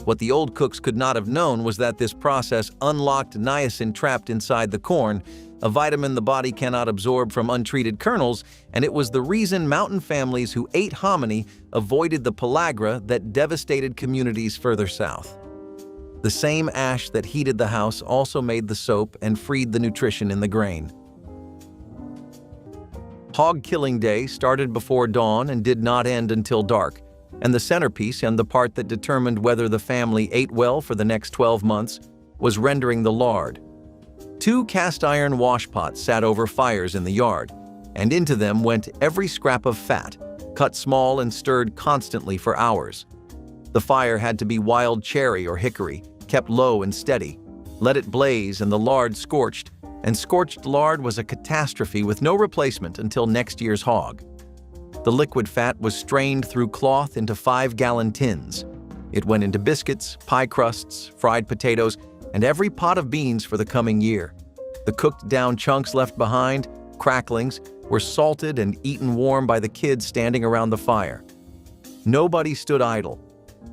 What the old cooks could not have known was that this process unlocked niacin trapped inside the corn, a vitamin the body cannot absorb from untreated kernels, and it was the reason mountain families who ate hominy avoided the pellagra that devastated communities further south. The same ash that heated the house also made the soap and freed the nutrition in the grain. Hog Killing Day started before dawn and did not end until dark, and the centerpiece and the part that determined whether the family ate well for the next 12 months was rendering the lard. 2 cast iron wash pots sat over fires in the yard, and into them went every scrap of fat, cut small and stirred constantly for hours. The fire had to be wild cherry or hickory, kept low and steady. Let it blaze and the lard scorched, and scorched lard was a catastrophe with no replacement until next year's hog. The liquid fat was strained through cloth into 5-gallon tins. It went into biscuits, pie crusts, fried potatoes, and every pot of beans for the coming year. The cooked down chunks left behind, cracklings, were salted and eaten warm by the kids standing around the fire. Nobody stood idle.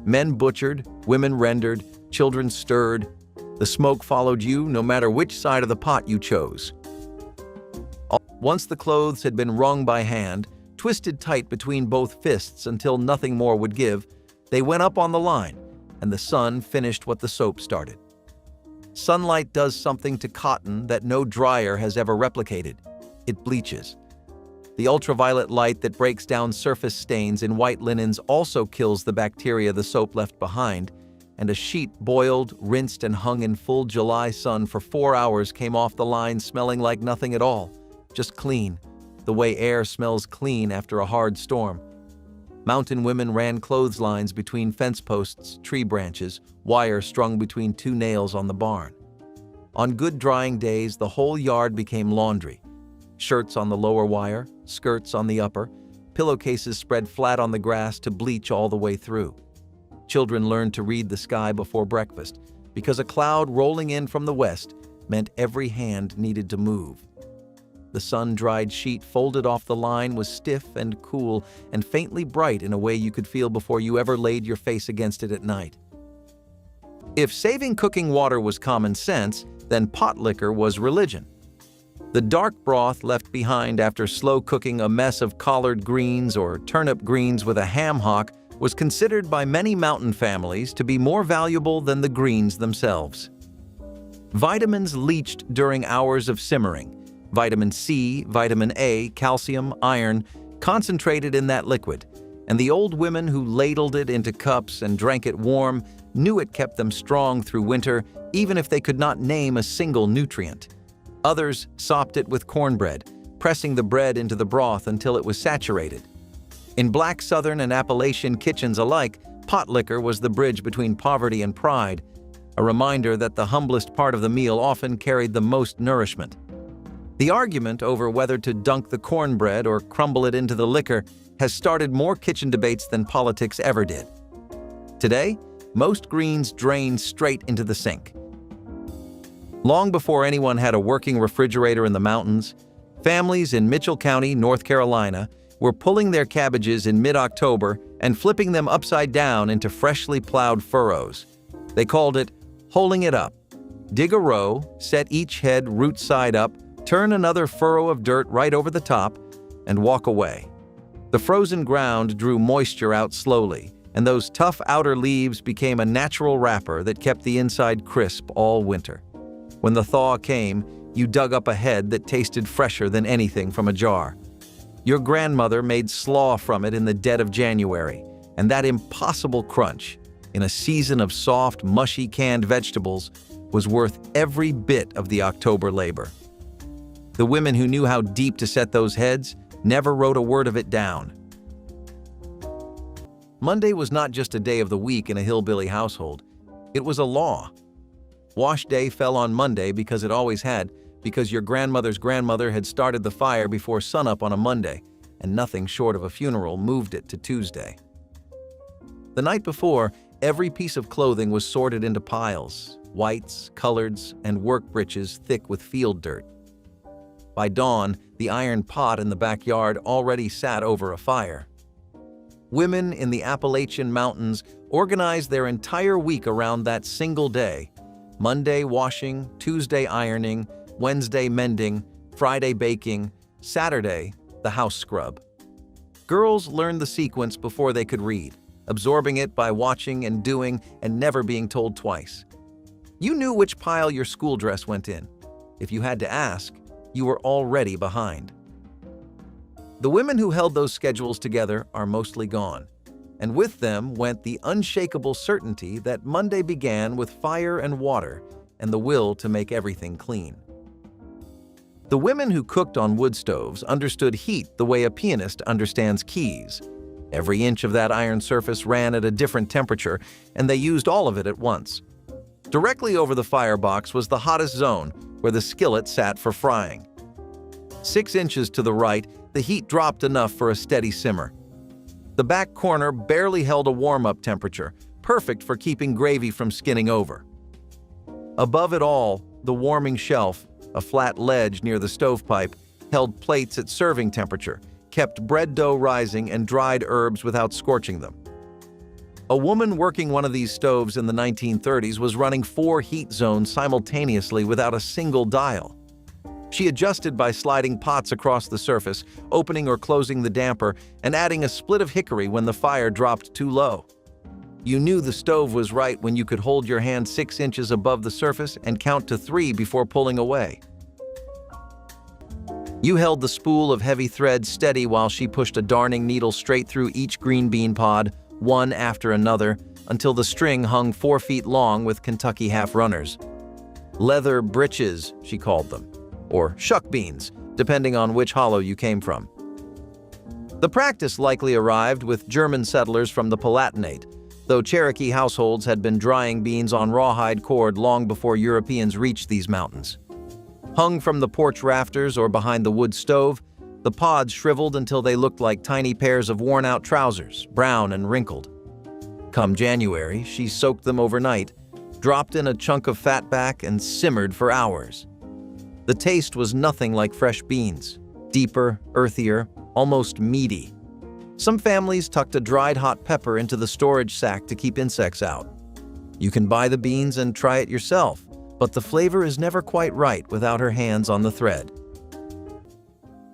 Men butchered, women rendered, children stirred. The smoke followed you no matter which side of the pot you chose. Once the clothes had been wrung by hand, twisted tight between both fists until nothing more would give, they went up on the line, and the sun finished what the soap started. Sunlight does something to cotton that no dryer has ever replicated. It bleaches. The ultraviolet light that breaks down surface stains in white linens also kills the bacteria the soap left behind, and a sheet boiled, rinsed, and hung in full July sun for 4 hours came off the line smelling like nothing at all, just clean, the way air smells clean after a hard storm. Mountain women ran clotheslines between fence posts, tree branches, wire strung between 2 nails on the barn. On good drying days, the whole yard became laundry. Shirts on the lower wire, skirts on the upper, pillowcases spread flat on the grass to bleach all the way through. Children learned to read the sky before breakfast because a cloud rolling in from the west meant every hand needed to move. The sun-dried sheet folded off the line was stiff and cool and faintly bright in a way you could feel before you ever laid your face against it at night. If saving cooking water was common sense, then pot likker was religion. The dark broth left behind after slow cooking a mess of collard greens or turnip greens with a ham hock was considered by many mountain families to be more valuable than the greens themselves. Vitamins leached during hours of simmering. Vitamin C, vitamin A, calcium, iron, concentrated in that liquid, and the old women who ladled it into cups and drank it warm knew it kept them strong through winter, even if they could not name a single nutrient. Others sopped it with cornbread, pressing the bread into the broth until it was saturated. In black Southern and Appalachian kitchens alike, pot likker was the bridge between poverty and pride, a reminder that the humblest part of the meal often carried the most nourishment. The argument over whether to dunk the cornbread or crumble it into the liquor has started more kitchen debates than politics ever did. Today, most greens drain straight into the sink. Long before anyone had a working refrigerator in the mountains, families in Mitchell County, North Carolina, were pulling their cabbages in mid-October and flipping them upside down into freshly plowed furrows. They called it holing it up. Dig a row, set each head root side up, turn another furrow of dirt right over the top, and walk away. The frozen ground drew moisture out slowly, and those tough outer leaves became a natural wrapper that kept the inside crisp all winter. When the thaw came, you dug up a head that tasted fresher than anything from a jar. Your grandmother made slaw from it in the dead of January, and that impossible crunch, in a season of soft, mushy canned vegetables, was worth every bit of the October labor. The women who knew how deep to set those heads never wrote a word of it down. Monday was not just a day of the week in a hillbilly household. It was a law. Wash day fell on Monday because it always had, because your grandmother's grandmother had started the fire before sunup on a Monday, and nothing short of a funeral moved it to Tuesday. The night before, every piece of clothing was sorted into piles, whites, coloreds, and work breeches thick with field dirt. By dawn, the iron pot in the backyard already sat over a fire. Women in the Appalachian Mountains organized their entire week around that single day: Monday washing, Tuesday ironing, Wednesday mending, Friday baking, Saturday the house scrub. Girls learned the sequence before they could read, absorbing it by watching and doing and never being told twice. You knew which pile your school dress went in. If you had to ask, you were already behind. The women who held those schedules together are mostly gone, and with them went the unshakable certainty that Monday began with fire and water and the will to make everything clean. The women who cooked on wood stoves understood heat the way a pianist understands keys. Every inch of that iron surface ran at a different temperature, and they used all of it at once. Directly over the firebox was the hottest zone, where the skillet sat for frying. 6 inches to the right, the heat dropped enough for a steady simmer. The back corner barely held a warm-up temperature, perfect for keeping gravy from skinning over. Above it all, the warming shelf, a flat ledge near the stovepipe, held plates at serving temperature, kept bread dough rising and dried herbs without scorching them. A woman working one of these stoves in the 1930s was running 4 heat zones simultaneously without a single dial. She adjusted by sliding pots across the surface, opening or closing the damper, and adding a split of hickory when the fire dropped too low. You knew the stove was right when you could hold your hand 6 inches above the surface and count to 3 before pulling away. You held the spool of heavy thread steady while she pushed a darning needle straight through each green bean pod, one after another, until the string hung 4 feet long with Kentucky half-runners. Leather breeches, she called them, or shuck beans, depending on which hollow you came from. The practice likely arrived with German settlers from the Palatinate, though Cherokee households had been drying beans on rawhide cord long before Europeans reached these mountains. Hung from the porch rafters or behind the wood stove, the pods shriveled until they looked like tiny pairs of worn-out trousers, brown and wrinkled. Come January, she soaked them overnight, dropped in a chunk of fatback, and simmered for hours. The taste was nothing like fresh beans, deeper, earthier, almost meaty. Some families tucked a dried hot pepper into the storage sack to keep insects out. You can buy the beans and try it yourself, but the flavor is never quite right without her hands on the thread.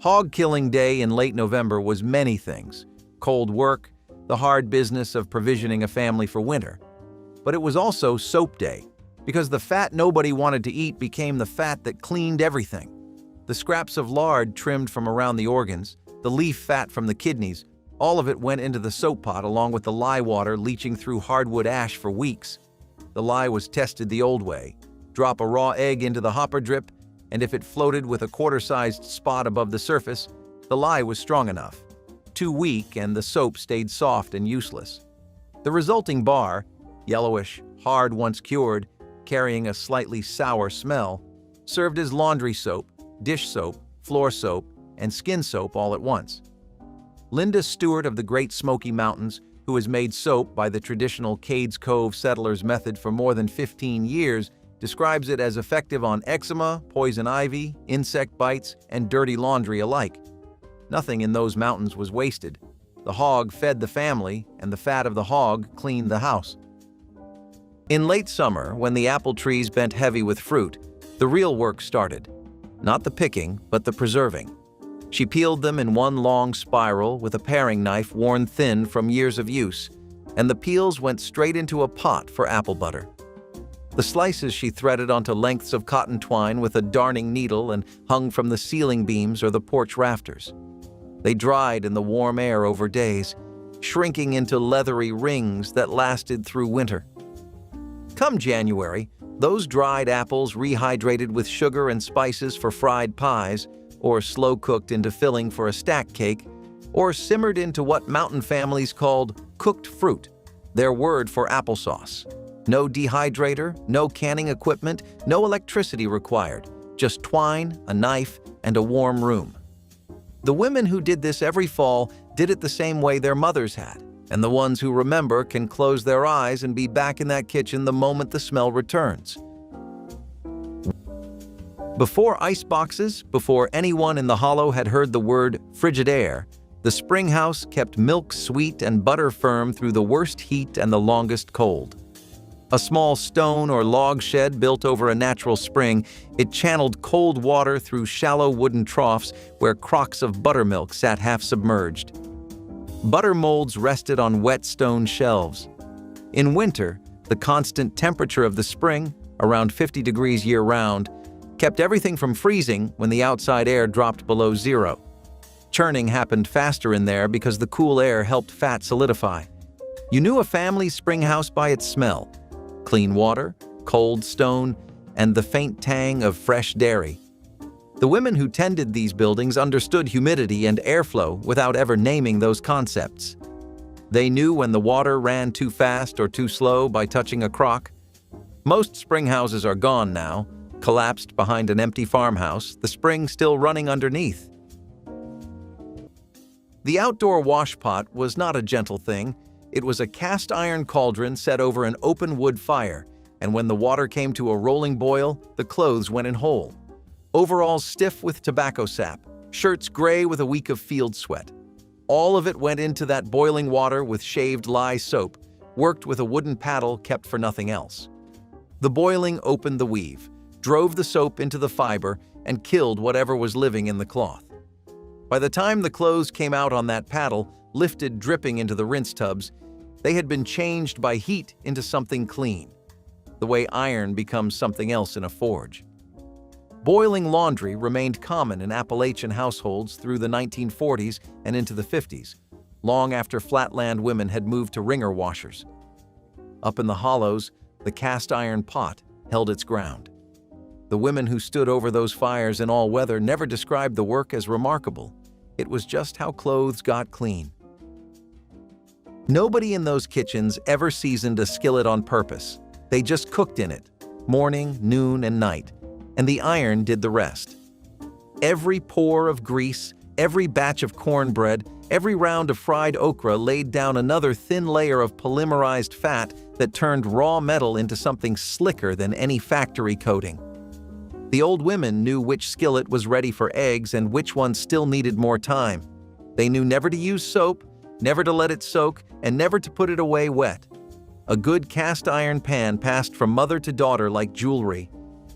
Hog Killing Day in late November was many things: cold work, the hard business of provisioning a family for winter. But it was also Soap Day, because the fat nobody wanted to eat became the fat that cleaned everything. The scraps of lard trimmed from around the organs, the leaf fat from the kidneys, all of it went into the soap pot along with the lye water leaching through hardwood ash for weeks. The lye was tested the old way. Drop a raw egg into the hopper drip, and if it floated with a quarter-sized spot above the surface, the lye was strong enough. Too weak, and the soap stayed soft and useless. The resulting bar, yellowish, hard once cured, carrying a slightly sour smell, served as laundry soap, dish soap, floor soap, and skin soap all at once. Linda Stewart of the Great Smoky Mountains, who has made soap by the traditional Cades Cove settlers' method for more than 15 years, describes it as effective on eczema, poison ivy, insect bites, and dirty laundry alike. Nothing in those mountains was wasted. The hog fed the family, and the fat of the hog cleaned the house. In late summer, when the apple trees bent heavy with fruit, the real work started. Not the picking, but the preserving. She peeled them in one long spiral with a paring knife worn thin from years of use, and the peels went straight into a pot for apple butter. The slices she threaded onto lengths of cotton twine with a darning needle and hung from the ceiling beams or the porch rafters. They dried in the warm air over days, shrinking into leathery rings that lasted through winter. Come January, those dried apples rehydrated with sugar and spices for fried pies, or slow-cooked into filling for a stack cake, or simmered into what mountain families called cooked fruit, their word for applesauce. No dehydrator, no canning equipment, no electricity required, just twine, a knife, and a warm room. The women who did this every fall did it the same way their mothers had, and the ones who remember can close their eyes and be back in that kitchen the moment the smell returns. Before ice boxes, before anyone in the hollow had heard the word Frigidaire, the Springhouse kept milk sweet and butter firm through the worst heat and the longest cold. A small stone or log shed built over a natural spring, it channeled cold water through shallow wooden troughs where crocks of buttermilk sat half submerged. Butter molds rested on wet stone shelves. In winter, the constant temperature of the spring, around 50 degrees year-round, kept everything from freezing when the outside air dropped below zero. Churning happened faster in there because the cool air helped fat solidify. You knew a family's springhouse by its smell: clean water, cold stone, and the faint tang of fresh dairy. The women who tended these buildings understood humidity and airflow without ever naming those concepts. They knew when the water ran too fast or too slow by touching a crock. Most springhouses are gone now, collapsed behind an empty farmhouse, the spring still running underneath. The outdoor washpot was not a gentle thing. It was a cast iron cauldron set over an open wood fire, and when the water came to a rolling boil, the clothes went in whole. Overalls stiff with tobacco sap, shirts gray with a week of field sweat. All of it went into that boiling water with shaved Lye Soap, worked with a wooden paddle kept for nothing else. The boiling opened the weave, drove the soap into the fiber, and killed whatever was living in the cloth. By the time the clothes came out on that paddle, lifted dripping into the rinse tubs, they had been changed by heat into something clean, the way iron becomes something else in a forge. Boiling laundry remained common in Appalachian households through the 1940s and into the 50s, long after flatland women had moved to wringer washers. Up in the hollows, the cast iron pot held its ground. The women who stood over those fires in all weather never described the work as remarkable. It was just how clothes got clean. Nobody in those kitchens ever seasoned a skillet on purpose. They just cooked in it, morning, noon, and night, and the iron did the rest. Every pour of grease, every batch of cornbread, every round of fried okra laid down another thin layer of polymerized fat that turned raw metal into something slicker than any factory coating. The old women knew which skillet was ready for eggs and which one still needed more time. They knew never to use soap, never to let it soak, and never to put it away wet. A good cast iron pan passed from mother to daughter like jewelry,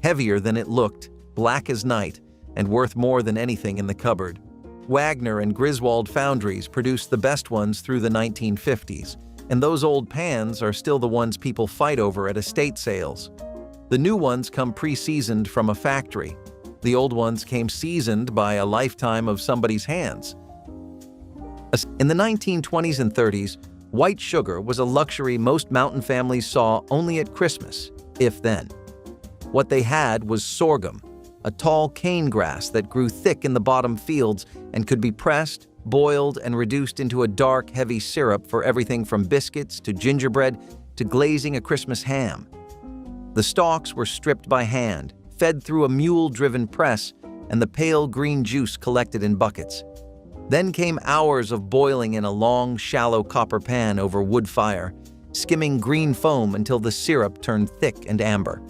heavier than it looked, black as night, and worth more than anything in the cupboard. Wagner and Griswold foundries produced the best ones through the 1950s, and those old pans are still the ones people fight over at estate sales. The new ones come pre-seasoned from a factory. The old ones came seasoned by a lifetime of somebody's hands. In the 1920s and 30s, white sugar was a luxury most mountain families saw only at Christmas, if then. What they had was sorghum, a tall cane grass that grew thick in the bottom fields and could be pressed, boiled, and reduced into a dark, heavy syrup for everything from biscuits to gingerbread to glazing a Christmas ham. The stalks were stripped by hand, fed through a mule-driven press, and the pale green juice collected in buckets. Then came hours of boiling in a long, shallow copper pan over wood fire, skimming green foam until the syrup turned thick and amber.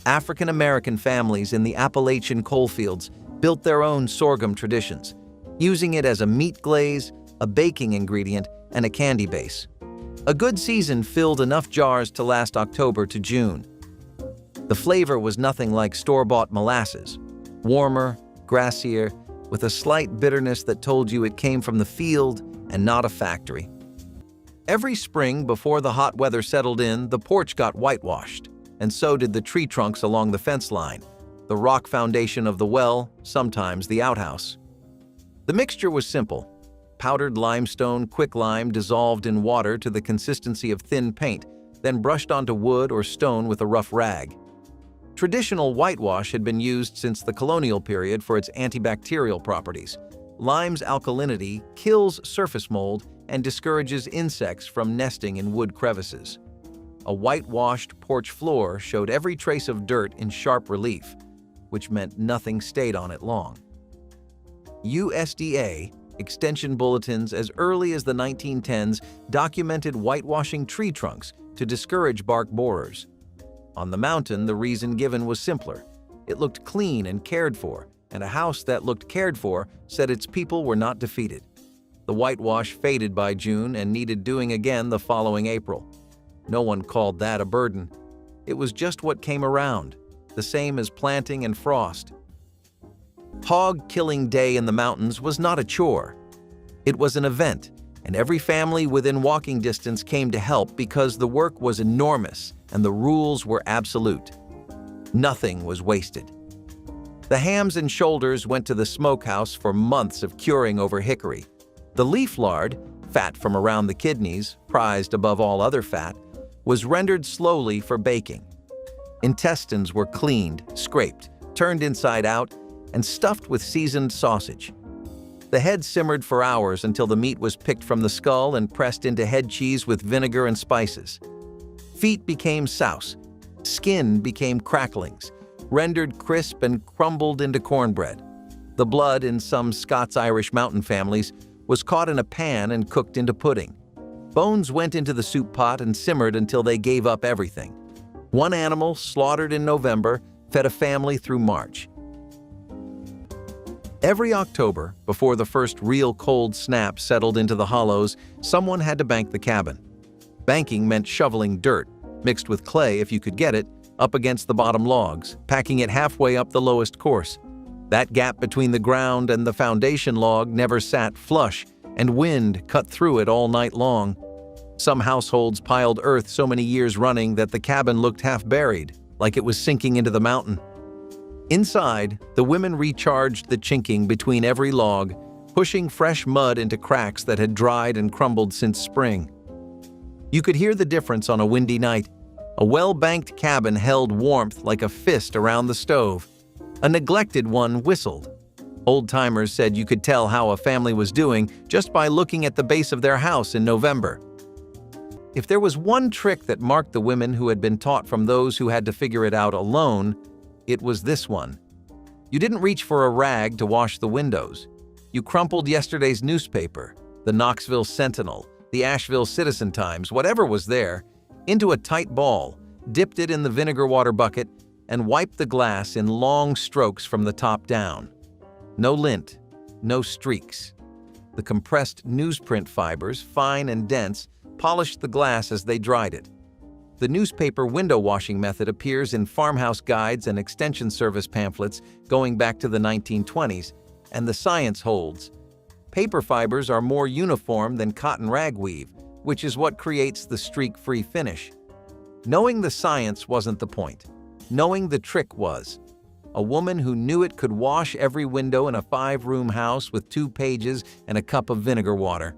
African-American families in the Appalachian coalfields built their own sorghum traditions, using it as a meat glaze, a baking ingredient, and a candy base. A good season filled enough jars to last October to June. The flavor was nothing like store-bought molasses, warmer, grassier, with a slight bitterness that told you it came from the field and not a factory. Every spring before the hot weather settled in, the porch got whitewashed, and so did the tree trunks along the fence line, the rock foundation of the well, sometimes the outhouse. The mixture was simple: powdered limestone quicklime dissolved in water to the consistency of thin paint, then brushed onto wood or stone with a rough rag. Traditional whitewash had been used since the colonial period for its antibacterial properties. Lime's alkalinity kills surface mold and discourages insects from nesting in wood crevices. A whitewashed porch floor showed every trace of dirt in sharp relief, which meant nothing stayed on it long. USDA extension bulletins as early as the 1910s documented whitewashing tree trunks to discourage bark borers. On the mountain, the reason given was simpler. It looked clean and cared for, and a house that looked cared for said its people were not defeated. The whitewash faded by June and needed doing again the following April. No one called that a burden. It was just what came around, the same as planting and frost. Hog Killing Day in the mountains was not a chore. It was an event, and every family within walking distance came to help because the work was enormous and the rules were absolute. Nothing was wasted. The hams and shoulders went to the smokehouse for months of curing over hickory. The leaf lard, fat from around the kidneys, prized above all other fat, was rendered slowly for baking. Intestines were cleaned, scraped, turned inside out, and stuffed with seasoned sausage. The head simmered for hours until the meat was picked from the skull and pressed into head cheese with vinegar and spices. Feet became souse, skin became cracklings, rendered crisp and crumbled into cornbread. The blood in some Scots-Irish mountain families was caught in a pan and cooked into pudding. Bones went into the soup pot and simmered until they gave up everything. One animal, slaughtered in November, fed a family through March. Every October, before the first real cold snap settled into the hollows, someone had to bank the cabin. Banking meant shoveling dirt, mixed with clay if you could get it, up against the bottom logs, packing it halfway up the lowest course. That gap between the ground and the foundation log never sat flush, and wind cut through it all night long. Some households piled earth so many years running that the cabin looked half buried, like it was sinking into the mountain. Inside, the women recharged the chinking between every log, pushing fresh mud into cracks that had dried and crumbled since spring. You could hear the difference on a windy night. A well-banked cabin held warmth like a fist around the stove. A neglected one whistled. Old-timers said you could tell how a family was doing just by looking at the base of their house in November. If there was one trick that marked the women who had been taught from those who had to figure it out alone, it was this one. You didn't reach for a rag to wash the windows. You crumpled yesterday's newspaper, the Knoxville Sentinel, the Asheville Citizen-Times, whatever was there, into a tight ball, dipped it in the vinegar water bucket, and wiped the glass in long strokes from the top down. No lint, no streaks. The compressed newsprint fibers, fine and dense, polished the glass as they dried it. The newspaper window washing method appears in farmhouse guides and extension service pamphlets going back to the 1920s, and the science holds. Paper fibers are more uniform than cotton rag weave, which is what creates the streak-free finish. Knowing the science wasn't the point. Knowing the trick was. A woman who knew it could wash every window in a 5-room house with 2 pages and a cup of vinegar water.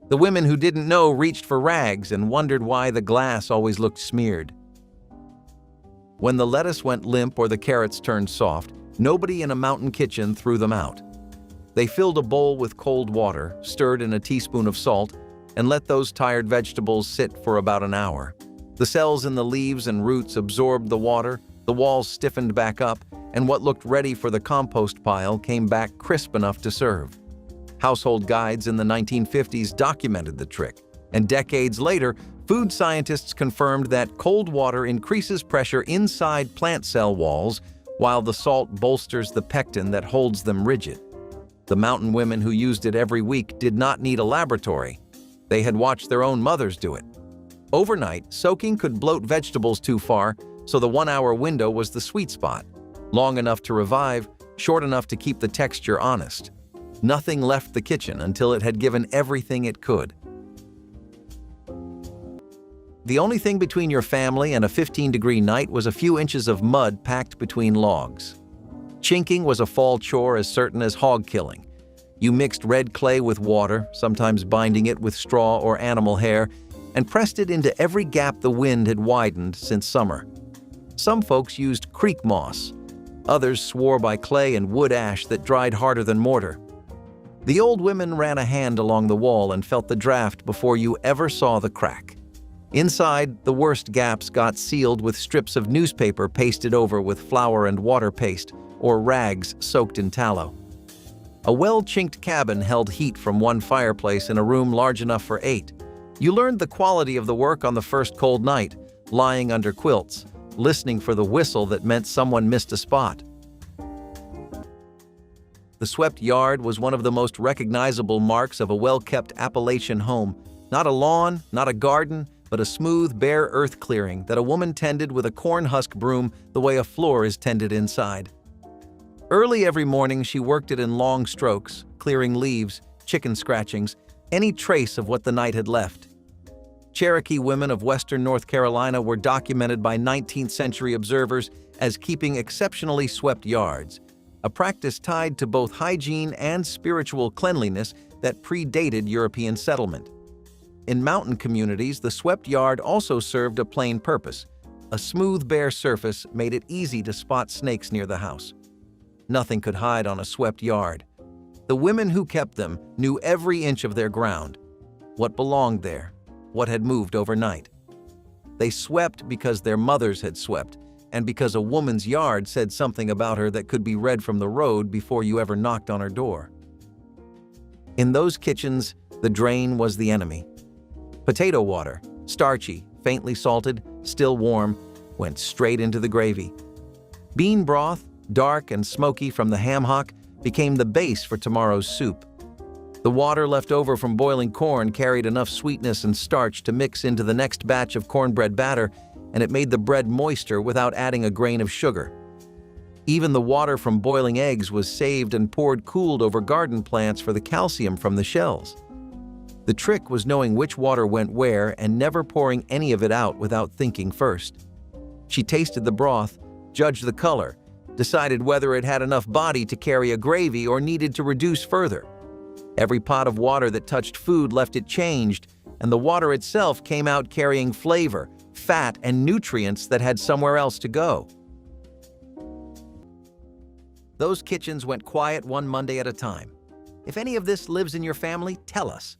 The women who didn't know reached for rags and wondered why the glass always looked smeared. When the lettuce went limp or the carrots turned soft, nobody in a mountain kitchen threw them out. They filled a bowl with cold water, stirred in a teaspoon of salt, and let those tired vegetables sit for about an hour. The cells in the leaves and roots absorbed the water, the walls stiffened back up, and what looked ready for the compost pile came back crisp enough to serve. Household guides in the 1950s documented the trick, and decades later, food scientists confirmed that cold water increases pressure inside plant cell walls, while the salt bolsters the pectin that holds them rigid. The mountain women who used it every week did not need a laboratory. They had watched their own mothers do it. Overnight, soaking could bloat vegetables too far, so the 1-hour window was the sweet spot. Long enough to revive, short enough to keep the texture honest. Nothing left the kitchen until it had given everything it could. The only thing between your family and a 15-degree night was a few inches of mud packed between logs. Chinking was a fall chore as certain as hog killing. You mixed red clay with water, sometimes binding it with straw or animal hair, and pressed it into every gap the wind had widened since summer. Some folks used creek moss. Others swore by clay and wood ash that dried harder than mortar. The old women ran a hand along the wall and felt the draft before you ever saw the crack. Inside, the worst gaps got sealed with strips of newspaper pasted over with flour and water paste, or rags soaked in tallow. A well-chinked cabin held heat from one fireplace in a room large enough for 8. You learned the quality of the work on the first cold night, lying under quilts, listening for the whistle that meant someone missed a spot. The swept yard was one of the most recognizable marks of a well-kept Appalachian home. Not a lawn, not a garden, but a smooth, bare earth clearing that a woman tended with a corn husk broom the way a floor is tended inside. Early every morning, she worked it in long strokes, clearing leaves, chicken scratchings, any trace of what the night had left. Cherokee women of western North Carolina were documented by 19th-century observers as keeping exceptionally swept yards, a practice tied to both hygiene and spiritual cleanliness that predated European settlement. In mountain communities, the swept yard also served a plain purpose. A smooth, bare surface made it easy to spot snakes near the house. Nothing could hide on a swept yard. The women who kept them knew every inch of their ground, what belonged there, what had moved overnight. They swept because their mothers had swept, and because a woman's yard said something about her that could be read from the road before you ever knocked on her door. In those kitchens, the drain was the enemy. Potato water, starchy, faintly salted, still warm, went straight into the gravy. Bean broth, dark and smoky from the ham hock, became the base for tomorrow's soup. The water left over from boiling corn carried enough sweetness and starch to mix into the next batch of cornbread batter, and it made the bread moister without adding a grain of sugar. Even the water from boiling eggs was saved and poured cooled over garden plants for the calcium from the shells. The trick was knowing which water went where and never pouring any of it out without thinking first. She tasted the broth, judged the color, decided whether it had enough body to carry a gravy or needed to reduce further. Every pot of water that touched food left it changed, and the water itself came out carrying flavor, fat, and nutrients that had somewhere else to go. Those kitchens went quiet one Monday at a time. If any of this lives in your family, tell us.